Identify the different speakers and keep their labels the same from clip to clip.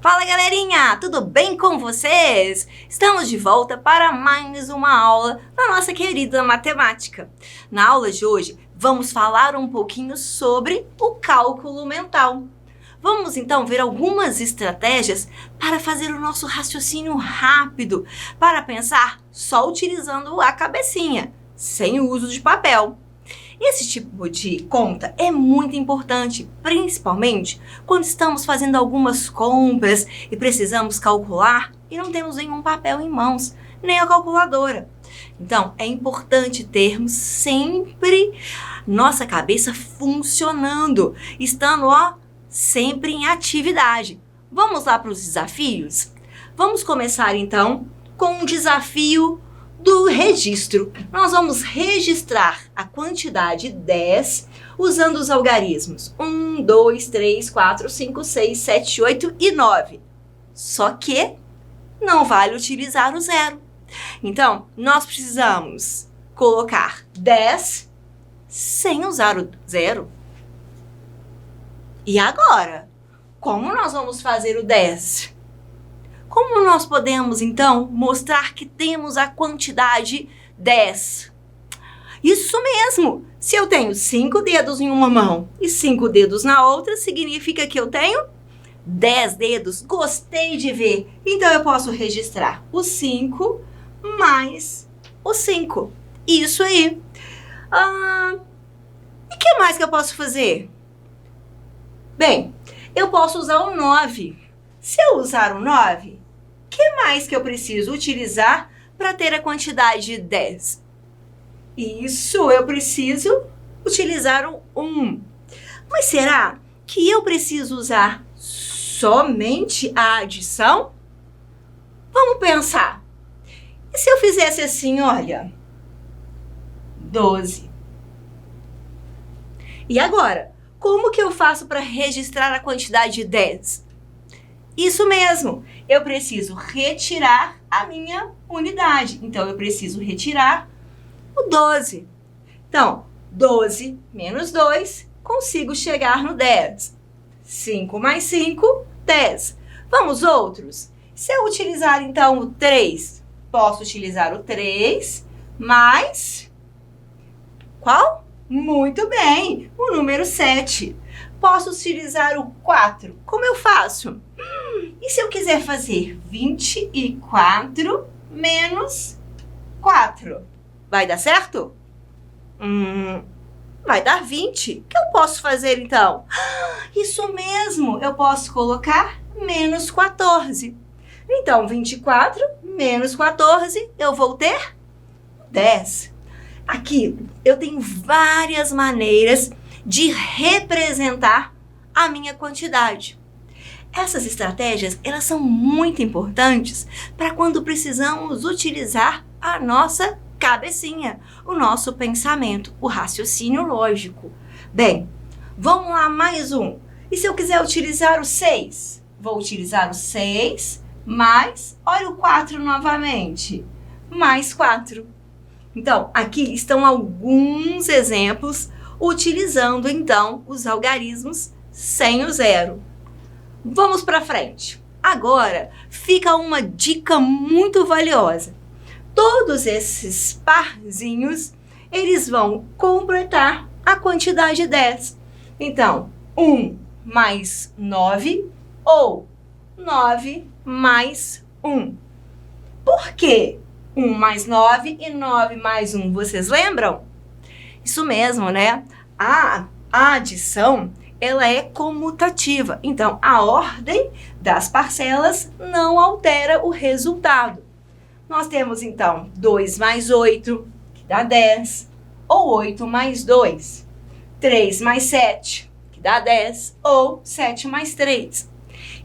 Speaker 1: Fala galerinha, tudo bem com vocês? Estamos de volta para mais uma aula da nossa querida matemática. Na aula de hoje, vamos falar um pouquinho sobre o cálculo mental. Vamos então ver algumas estratégias para fazer o nosso raciocínio rápido, para pensar só utilizando a cabecinha, sem o uso de papel. Esse tipo de conta é muito importante, principalmente quando estamos fazendo algumas compras e precisamos calcular e não temos nenhum papel em mãos, nem a calculadora. Então, é importante termos sempre nossa cabeça funcionando, estando sempre em atividade. Vamos lá para os desafios? Vamos começar então com um desafio do registro. Nós vamos registrar a quantidade 10 usando os algarismos 1, 2, 3, 4, 5, 6, 7, 8 e 9. Só que não vale utilizar o zero. Então, nós precisamos colocar 10 sem usar o zero. E agora? Como nós vamos fazer o 10? Como nós podemos, então, mostrar que temos a quantidade 10? Isso mesmo! Se eu tenho 5 dedos em uma mão e 5 dedos na outra, significa que eu tenho 10 dedos. Gostei de ver! Então, eu posso registrar o 5 mais o 5. Isso aí! E o que mais que eu posso fazer? Bem, eu posso usar o 9. Se eu usar o 9, o que mais que eu preciso utilizar para ter a quantidade 10? Isso, eu preciso utilizar o 1. Mas será que eu preciso usar somente a adição? Vamos pensar. E se eu fizesse assim, olha, 12. E agora, como que eu faço para registrar a quantidade 10? Isso mesmo, eu preciso retirar a minha unidade. Então, eu preciso retirar o 12. Então, 12 menos 2, consigo chegar no 10. 5 mais 5, 10. Vamos outros? Se eu utilizar, então, o 3, posso utilizar o 3 mais... Qual? Muito bem, o número 7. Posso utilizar o 4. Como eu faço? E se eu quiser fazer 24 menos 4? Vai dar certo? Vai dar 20. O que eu posso fazer então? Isso mesmo, eu posso colocar menos 14. Então, 24 menos 14, eu vou ter 10. Aqui, eu tenho várias maneiras de representar a minha quantidade. Essas estratégias, elas são muito importantes para quando precisamos utilizar a nossa cabecinha, o nosso pensamento, o raciocínio lógico. Bem, vamos lá mais um. E se eu quiser utilizar o 6? Vou utilizar o 6 mais, olha o 4 novamente, mais 4. Então, aqui estão alguns exemplos utilizando, então, os algarismos sem o zero. Vamos para frente. Agora, fica uma dica muito valiosa. Todos esses parzinhos, eles vão completar a quantidade 10. Então, 1 mais 9 ou 9 mais 1. Por quê? 1 mais 9 e 9 mais 1, vocês lembram? Isso mesmo, né? A adição, ela é comutativa. Então, a ordem das parcelas não altera o resultado. Nós temos, então, 2 mais 8, que dá 10, ou 8 mais 2. 3 mais 7, que dá 10, ou 7 mais 3.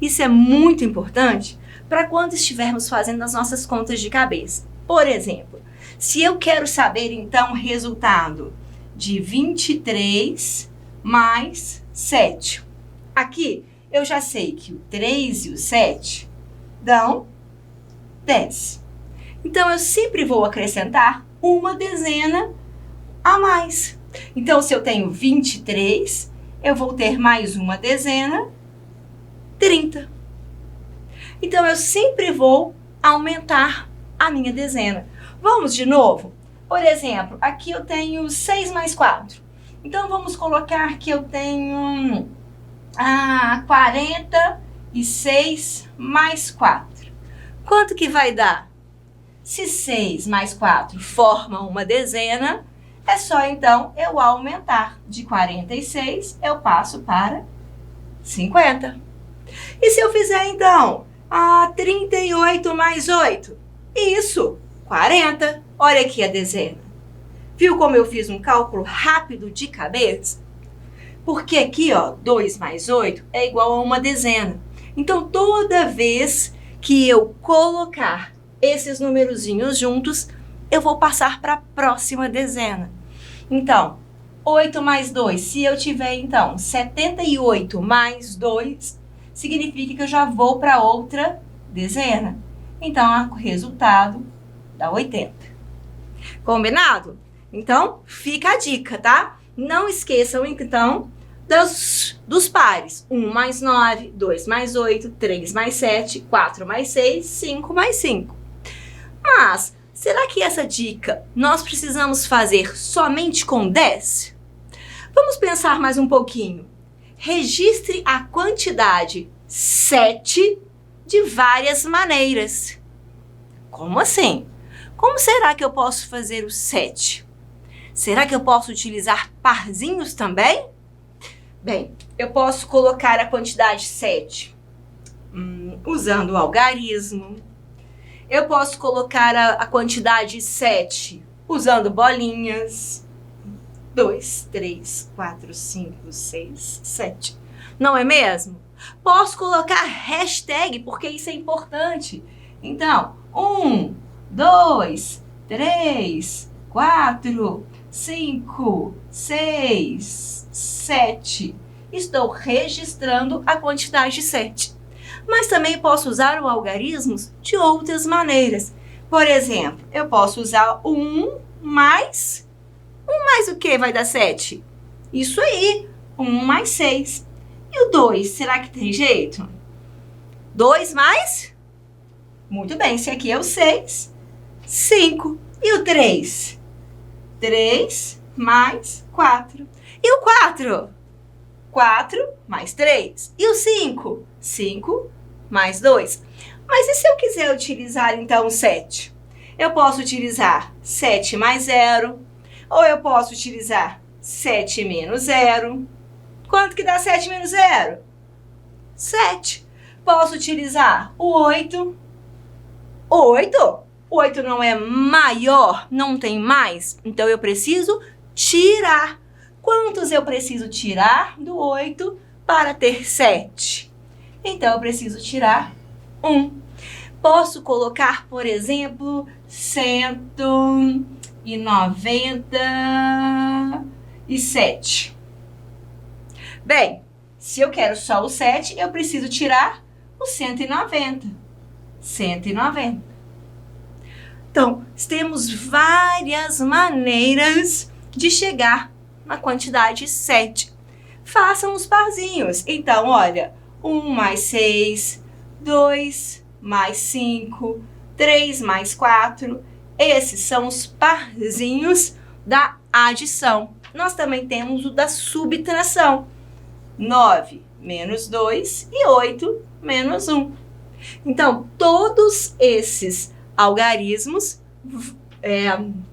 Speaker 1: Isso é muito importante para quando estivermos fazendo as nossas contas de cabeça. Por exemplo, se eu quero saber, então, o resultado de 23 mais 7. Aqui, eu já sei que o 3 e o 7 dão 10. Então, eu sempre vou acrescentar uma dezena a mais. Então, se eu tenho 23, eu vou ter mais uma dezena, 30. Então, eu sempre vou aumentar a minha dezena. Vamos de novo? Por exemplo, aqui eu tenho 6 mais 4. Então, vamos colocar que eu tenho 46 mais 4. Quanto que vai dar? Se 6 mais 4 formam uma dezena, é só então eu aumentar. De 46, eu passo para 50. E se eu fizer então 38 mais 8? Isso, 40. Olha aqui a dezena. Viu como eu fiz um cálculo rápido de cabeça? Porque aqui, 2 mais 8 é igual a uma dezena. Então, toda vez que eu colocar esses numerozinhos juntos, eu vou passar para a próxima dezena. Então, 8 mais 2, se eu tiver, então, 78 mais 2, significa que eu já vou para outra dezena. Então, o resultado dá 80. Combinado? Então, fica a dica, tá? Não esqueçam, então, dos pares. 1 mais 9, 2 mais 8, 3 mais 7, 4 mais 6, 5 mais 5. Mas, será que essa dica nós precisamos fazer somente com 10? Vamos pensar mais um pouquinho. Registre a quantidade 7 de várias maneiras. Como assim? Como será que eu posso fazer o 7? Será que eu posso utilizar parzinhos também? Bem, eu posso colocar a quantidade 7 usando o algarismo. Eu posso colocar a quantidade 7 usando bolinhas. 2, 3, 4, 5, 6, 7. Não é mesmo? Posso colocar hashtag, porque isso é importante. Então, 1, 2, 3, 4, 5, 6, 7. Estou registrando a quantidade 7. Mas também posso usar o algarismos de outras maneiras. Por exemplo, eu posso usar 1 mais... 1 mais o que vai dar 7? Isso aí, 1 mais 6. E o 2, será que tem jeito? 2 mais? Muito bem, esse aqui é o 6. 5. E o 3? 3 mais 4. E o 4? 4 mais 3. E o 5? 5 mais 2. Mas e se eu quiser utilizar, então, o 7? Eu posso utilizar 7 mais 0, ou eu posso utilizar 7 menos 0. Quanto que dá 7 menos 0? 7. Posso utilizar o 8. 8? 8 não é maior, não tem mais, então eu preciso tirar. Quantos eu preciso tirar do 8 para ter 7? Então, eu preciso tirar 1. Posso colocar, por exemplo, 197. Bem, se eu quero só o 7, eu preciso tirar o 190. 190. Então, temos várias maneiras de chegar na quantidade 7. Façam os parzinhos. Então, olha, 1 mais 6, 2 mais 5, 3 mais 4. Esses são os parzinhos da adição. Nós também temos o da subtração. 9 menos 2 e 8 menos 1. Então, todos esses algarismos,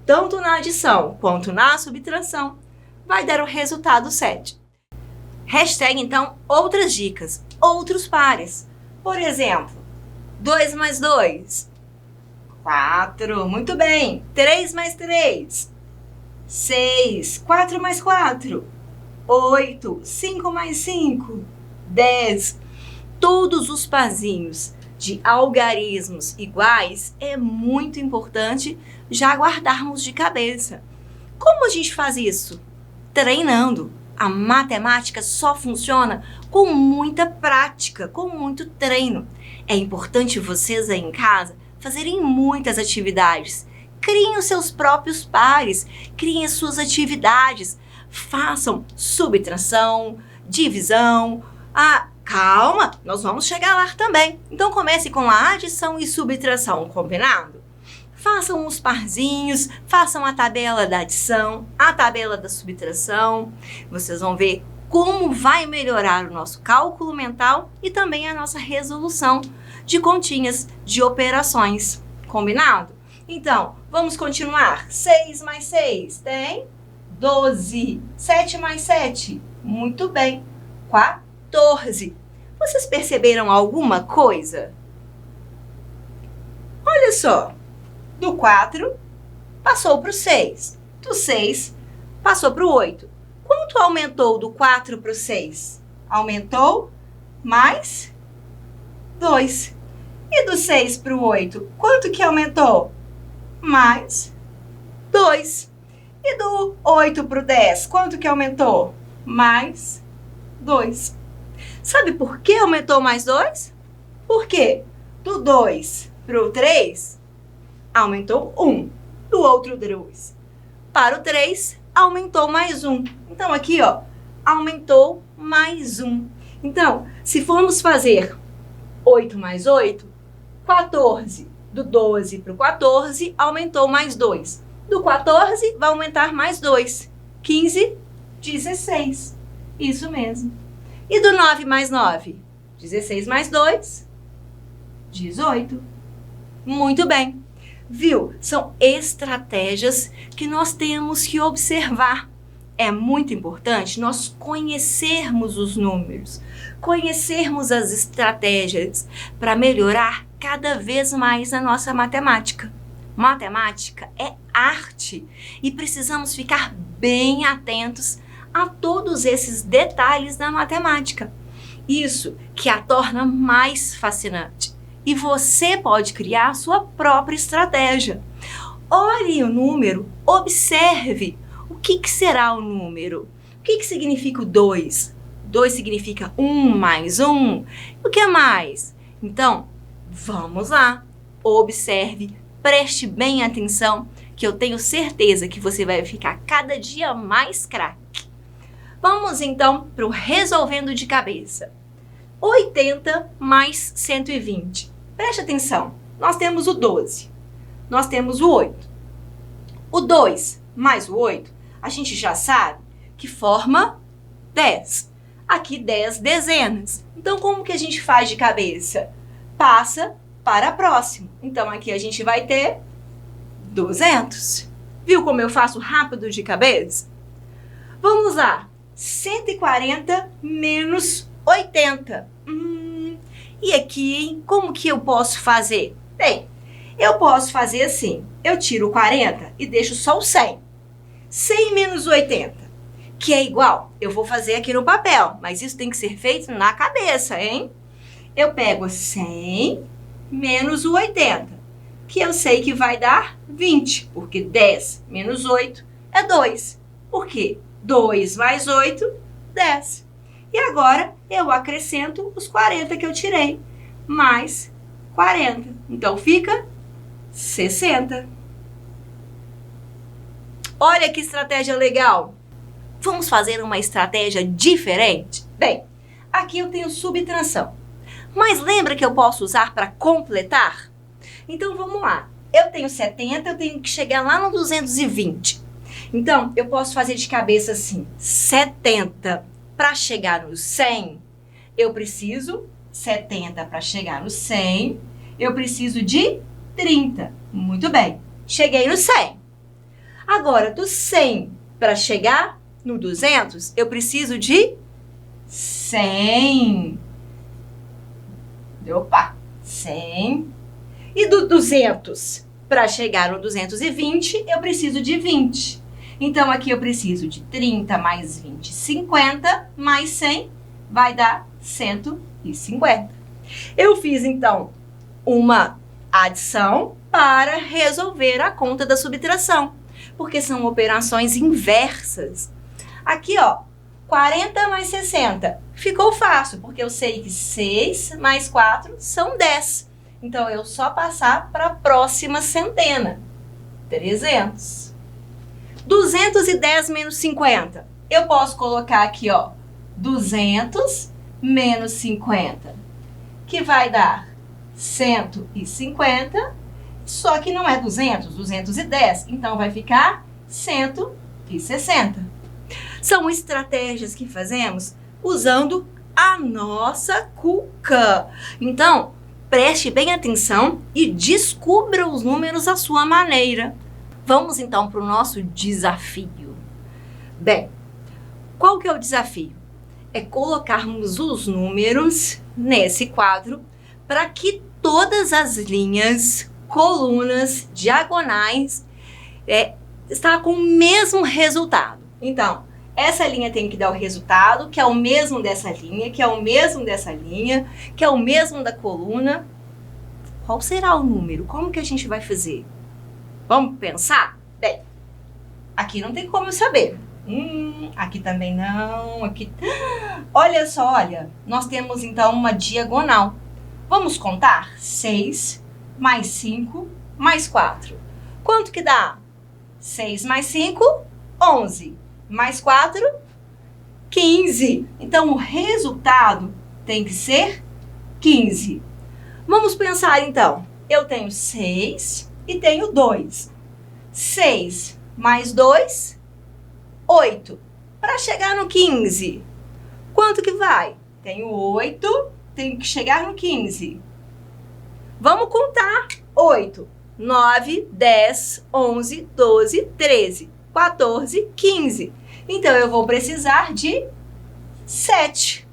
Speaker 1: tanto na adição quanto na subtração, vai dar o resultado 7. Hashtag, então, outras dicas, outros pares. Por exemplo, 2 mais 2, 4, muito bem. 3 mais 3, 6. 4 mais 4, 8. 5 mais 5, 10. Todos os parzinhos de algarismos iguais é muito importante já guardarmos de cabeça. Como a gente faz isso? Treinando. A matemática só funciona com muita prática, com muito treino. É importante vocês aí em casa fazerem muitas atividades. Criem os seus próprios pares, criem as suas atividades. Façam subtração, divisão, Calma, nós vamos chegar lá também. Então comece com a adição e subtração, combinado? Façam os parzinhos, façam a tabela da adição, a tabela da subtração. Vocês vão ver como vai melhorar o nosso cálculo mental e também a nossa resolução de continhas, de operações. Combinado? Então, vamos continuar. 6 mais 6 tem 12. 7 mais 7, muito bem, 14. Vocês perceberam alguma coisa? Olha só, do 4 passou para o 6, do 6 passou para o 8. Quanto aumentou do 4 para o 6? Aumentou mais 2. E do 6 para o 8, quanto que aumentou? Mais 2. E do 8 para o 10, quanto que aumentou? Mais 2. Sabe por que aumentou mais 2? Porque do 2 para o 3, aumentou 1. Do outro 2 para o 3, aumentou mais 1. Então, aqui, ó, aumentou mais 1. Então, se formos fazer 8 mais 8, 14. Do 12 para o 14, aumentou mais 2. Do 14, vai aumentar mais 2. 15, 16. Isso mesmo. E do 9 mais 9? 16 mais 2, 18. Muito bem. Viu? São estratégias que nós temos que observar. É muito importante nós conhecermos os números, conhecermos as estratégias para melhorar cada vez mais a nossa matemática. Matemática é arte e precisamos ficar bem atentos a todos esses detalhes da matemática. Isso que a torna mais fascinante. E você pode criar a sua própria estratégia. Olhe o número, observe o que será o número. O que significa o 2? 2 significa 1 mais 1. O que mais? Então, vamos lá. Observe, preste bem atenção, que eu tenho certeza que você vai ficar cada dia mais craque. Vamos então para o resolvendo de cabeça. 80 mais 120. Preste atenção. Nós temos o 12. Nós temos o 8. O 2 mais o 8, a gente já sabe que forma 10. Aqui 10 dezenas. Então, como que a gente faz de cabeça? Passa para próximo. Então, aqui a gente vai ter 200. Viu como eu faço rápido de cabeça? Vamos lá. 140 menos 80. E aqui, hein? Como que eu posso fazer? Bem, eu posso fazer assim. Eu tiro o 40 e deixo só o 100. 100 menos 80, que é igual. Eu vou fazer aqui no papel, mas isso tem que ser feito na cabeça, hein? Eu pego 100 menos o 80, que eu sei que vai dar 20, porque 10 menos 8 é 2. Por quê? 2 mais 8, 10. E agora eu acrescento os 40 que eu tirei, mais 40. Então fica 60. Olha que estratégia legal. Vamos fazer uma estratégia diferente? Bem, aqui eu tenho subtração. Mas lembra que eu posso usar para completar? Então vamos lá. Eu tenho 70, eu tenho que chegar lá no 220. Então, eu posso fazer de cabeça assim, 70 para chegar no 100, eu preciso 70 para chegar no 100, eu preciso de 30. Muito bem, cheguei no 100. Agora, do 100 para chegar no 200, eu preciso de 100. Opa, 100. E do 200 para chegar no 220, eu preciso de 20. Então, aqui eu preciso de 30 mais 20, 50, mais 100, vai dar 150. Eu fiz, então, uma adição para resolver a conta da subtração, porque são operações inversas. Aqui, ó, 40 mais 60. Ficou fácil, porque eu sei que 6 mais 4 são 10. Então, eu só passar para a próxima centena. 300. 210 menos 50. Eu posso colocar aqui, ó, 200 menos 50, que vai dar 150, só que não é 200, 210, então vai ficar 160. São estratégias que fazemos usando a nossa cuca. Então, preste bem atenção e descubra os números à sua maneira. Vamos então para o nosso desafio. Bem, qual que é o desafio? É colocarmos os números nesse quadro para que todas as linhas, colunas, diagonais está com o mesmo resultado. Então, essa linha tem que dar o resultado, que é o mesmo dessa linha, que é o mesmo dessa linha, que é o mesmo da coluna. Qual será o número? Como que a gente vai fazer? Vamos pensar? Bem, aqui não tem como eu saber. Aqui também não, aqui... Olha só, olha, nós temos então uma diagonal. Vamos contar? 6 mais 5 mais 4. Quanto que dá? 6 mais 5, 11. Mais 4, 15. Então, o resultado tem que ser 15. Vamos pensar, então. Eu tenho 6 e tenho 2. 6 mais 2, 8. Para chegar no 15, quanto que vai? Tenho 8, tenho que chegar no 15. Vamos contar. 8, 9, 10, 11, 12, 13, 14, 15. Então, eu vou precisar de 7.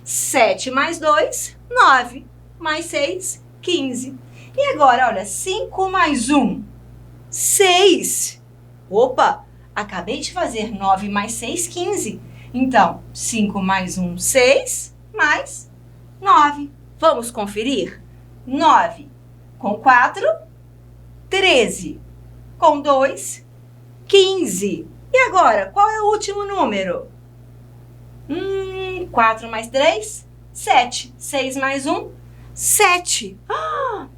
Speaker 1: 7 mais 2, 9. Mais 6, 15. E agora, olha, 5 mais 1, 6. Opa, acabei de fazer 9 mais 6, 15. Então, 5 mais 1, 6, mais 9. Vamos conferir? 9 com 4, 13. Com 2, 15. E agora, qual é o último número? 4 mais 3, 7. 6 mais 1, 7.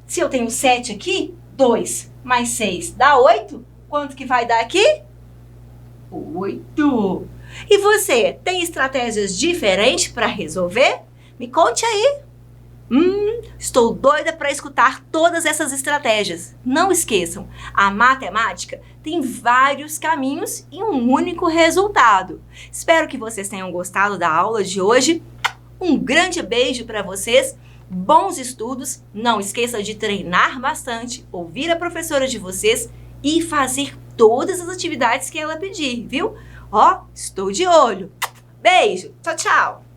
Speaker 1: Se eu tenho 7 aqui, 2 mais 6 dá 8. Quanto que vai dar aqui? 8. E você, tem estratégias diferentes para resolver? Me conte aí. Estou doida para escutar todas essas estratégias. Não esqueçam, a matemática tem vários caminhos e um único resultado. Espero que vocês tenham gostado da aula de hoje. Um grande beijo para vocês. Bons estudos. Não esqueça de treinar bastante, ouvir a professora de vocês e fazer todas as atividades que ela pedir, viu? Estou de olho. Beijo. Tchau, tchau.